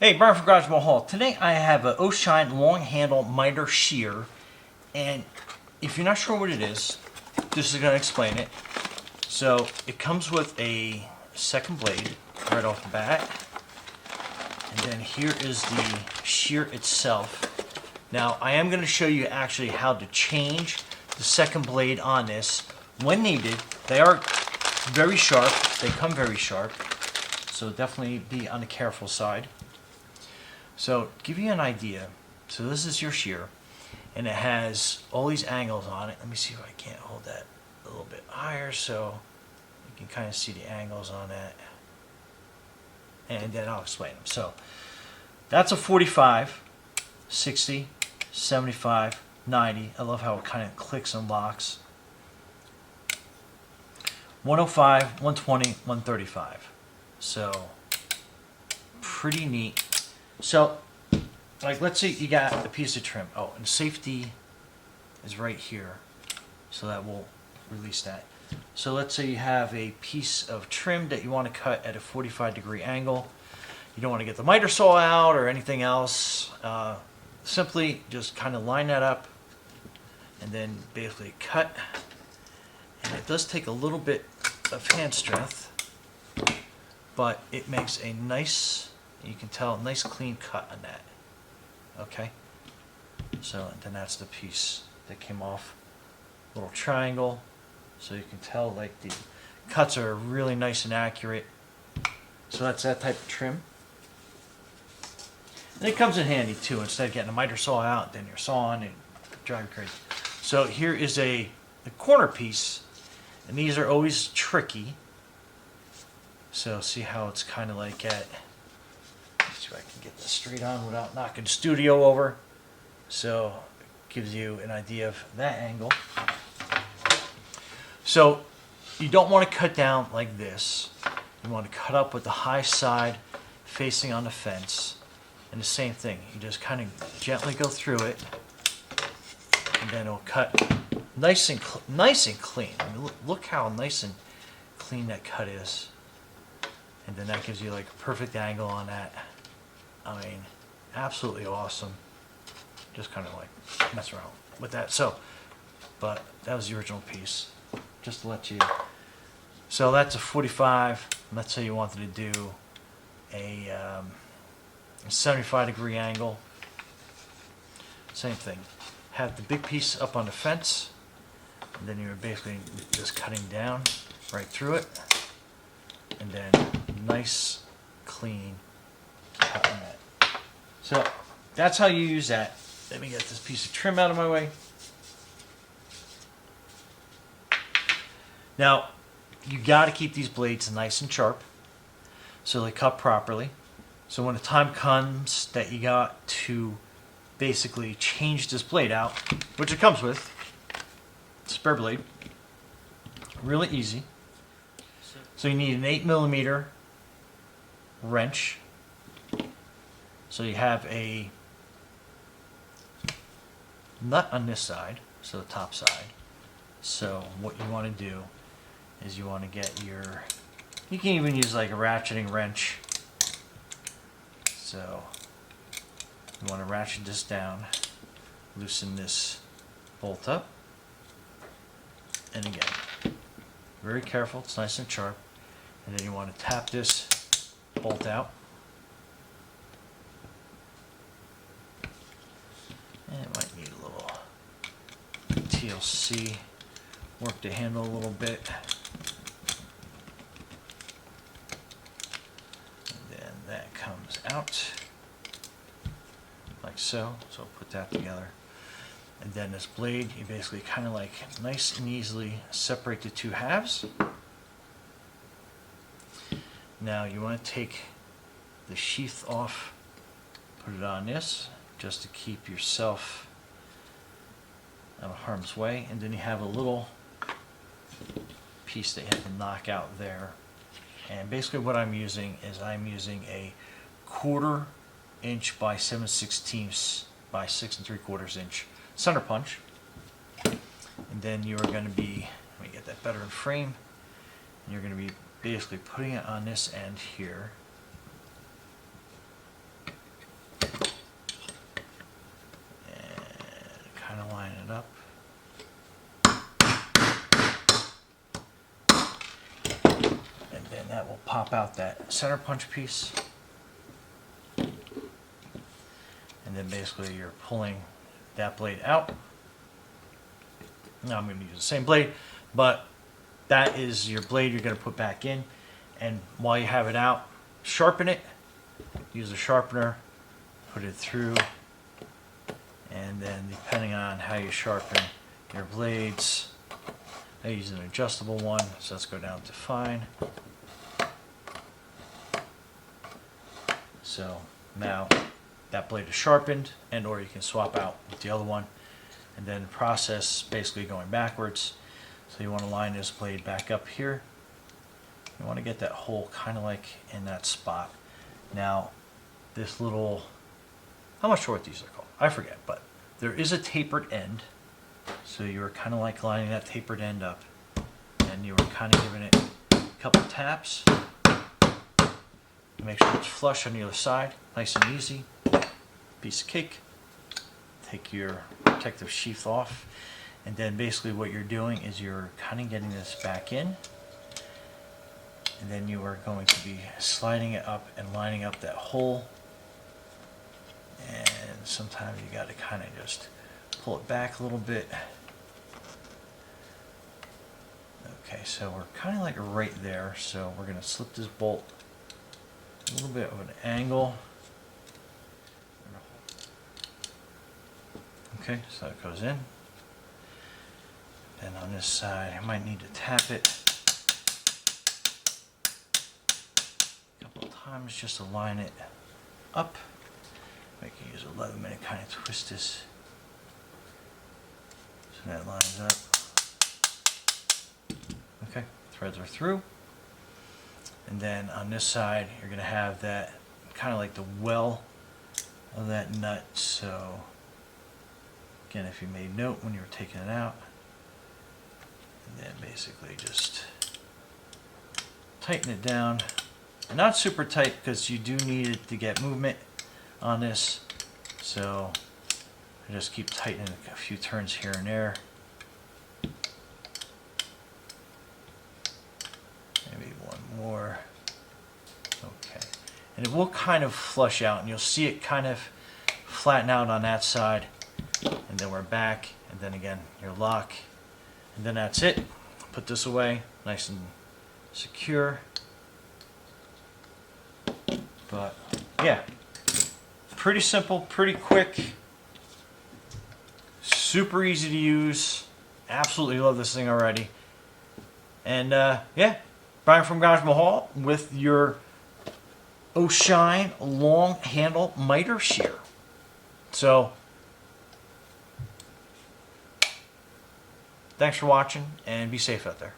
Hey, Brian from Garage Haul. Today I have an O'Shine long handle miter shear, and if you're not sure what it is, this is going to explain it. So it comes with a second blade right off the bat, and then here is the shear itself. Now I am going to show you actually how to change the second blade on this when needed. They are very sharp. They come very sharp, so definitely be on the careful side. So, give you an idea, so this is your shear, and it has all these angles on it. Let me see if I can't hold that a little bit higher so you can kind of see the angles on that. And then I'll explain them. So, that's a 45, 60, 75, 90. I love how it kind of clicks and locks. 105, 120, 135. So, pretty neat. So, like, let's say you got a piece of trim. Oh, and safety is right here, so that will release that. So let's say you have a piece of trim that you want to cut at a 45-degree angle. You don't want to get the miter saw out or anything else. Simply just kind of line that up and then basically cut. And it does take a little bit of hand strength, but it makes a nice, you can tell, nice clean cut on that. Okay, so then that's the piece that came off. Little triangle, so you can tell like the cuts are really nice and accurate. So that's that type of trim. And it comes in handy too. Instead of getting a miter saw out, then you're sawing and drive you crazy. So here is the corner piece, and these are always tricky. So see how it's kind of like at. See if I can get this straight on without knocking studio over. So it gives you an idea of that angle. So you don't want to cut down like this. You want to cut up with the high side facing on the fence. And the same thing, you just kind of gently go through it, and then it'll cut nice and clean. I mean, look how nice and clean that cut is. And then that gives you like a perfect angle on that. I mean, absolutely awesome. Just kind of like mess around with that. So, but that was the original piece. Just to let you. So that's a 45. Let's say you wanted to do a 75-degree angle. Same thing. Have the big piece up on the fence, and then you're basically just cutting down right through it, and then nice, clean cut on that. So that's how you use that. Let me get this piece of trim out of my way. Now, you got to keep these blades nice and sharp so they cut properly. So when the time comes that you got to basically change this blade out, which it comes with, spare blade, really easy. So you need an 8mm wrench. So you have a nut on this side, so the top side. So what you want to do is you want to get your, you can even use like a ratcheting wrench. So you want to ratchet this down, loosen this bolt up, and again, very careful, it's nice and sharp, and then you want to tap this bolt out. And it might need a little TLC, work the handle a little bit. And then that comes out like so. So put that together. And then this blade, you basically kind of like nice and easily separate the two halves. Now you want to take the sheath off, put it on this, just to keep yourself out of harm's way, and then you have a little piece that you have to knock out there. And basically what I'm using is I'm using a 1/4 inch by 7/16 by 6 3/4 inch center punch. And then you are going to be, let me get that better in frame, and you're going to be basically putting it on this end here. it up. And then that will pop out that center punch piece. And then basically you're pulling that blade out. Now I'm going to use the same blade, but that is your blade you're going to put back in. And while you have it out, sharpen it. Use a sharpener, put it through, and then depending on how you sharpen your blades, I use an adjustable one, so let's go down to fine. So now that blade is sharpened, and or you can swap out with the other one, and then process basically going backwards. So you want to line this blade back up here. You want to get that hole kind of like in that spot. Now this little, I'm not sure what these are called, I forget, but there is a tapered end. So you were kind of like lining that tapered end up, and you were kind of giving it a couple taps. Make sure it's flush on the other side, nice and easy. Piece of cake. Take your protective sheath off, and then basically what you're doing is you're kind of getting this back in, and then you are going to be sliding it up and lining up that hole. And sometimes you got to kind of just pull it back a little bit. Okay, so we're kind of like right there, so we're going to slip this bolt a little bit of an angle. Okay, so it goes in. And on this side, I might need to tap it a couple of times just to line it up. I can use 11-minute kind of twist this so that lines up. Okay, threads are through. And then on this side, you're going to have that kind of like the well of that nut. So again, if you made note when you were taking it out, and then basically just tighten it down. And not super tight because you do need it to get movement on this. So I just keep tightening a few turns here and there. Maybe one more. Okay. And it will kind of flush out, and you'll see it kind of flatten out on that side. And then we're back, and then again, your lock. And then that's it. Put this away, nice and secure. But yeah, pretty simple, pretty quick, super easy to use. Absolutely love this thing already. And yeah, Brian from Garage Mahal with your O'Shine long handle miter shear. So thanks for watching, and be safe out there.